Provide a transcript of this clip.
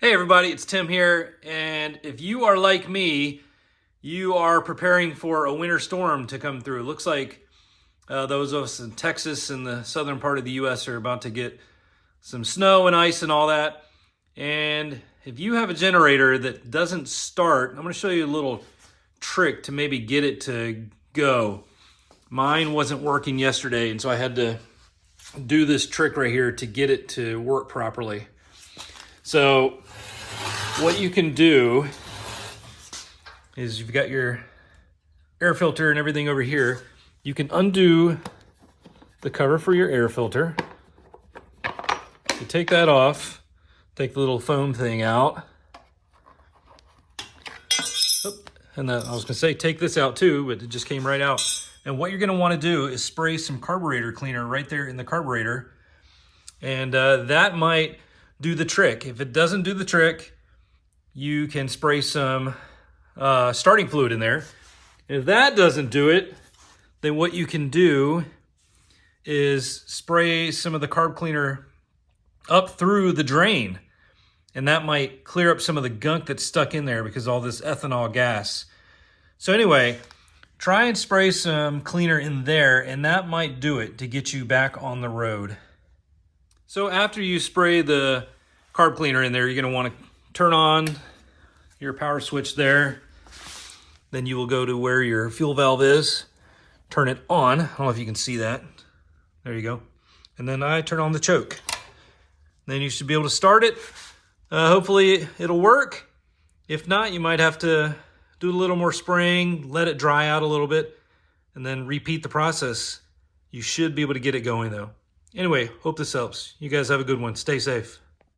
Hey everybody, it's Tim here, and if you are like me, you are preparing for a winter storm to come through. It looks like those of us in Texas and the southern part of the U.S. are about to get some snow and ice and all that. And if you have a generator that doesn't start, I'm going to show you a little trick to maybe get it to go. Mine wasn't working yesterday, and so I had to do this trick right here to get it to work properly. So what you can do is you've got your air filter and everything over here. You can undo the cover for your air filter. You take that off, take the little foam thing out. And I was gonna say take this out too, but it just came right out. And what you're gonna wanna do is spray some carburetor cleaner right there in the carburetor. And that might do the trick. If it doesn't do the trick, you can spray some starting fluid in there. If that doesn't do it, then what you can do is spray some of the carb cleaner up through the drain. And that might clear up some of the gunk that's stuck in there because of all this ethanol gas. So anyway, try and spray some cleaner in there, and that might do it to get you back on the road. So after you spray the carb cleaner in there, you're going to want to turn on your power switch there. Then you will go to where your fuel valve is, turn it on. I don't know if you can see that. There you go. And then I turn on the choke. Then you should be able to start it. Hopefully it'll work. If not, you might have to do a little more spraying, let it dry out a little bit, and then repeat the process. You should be able to get it going though. Anyway, hope this helps. You guys have a good one. Stay safe.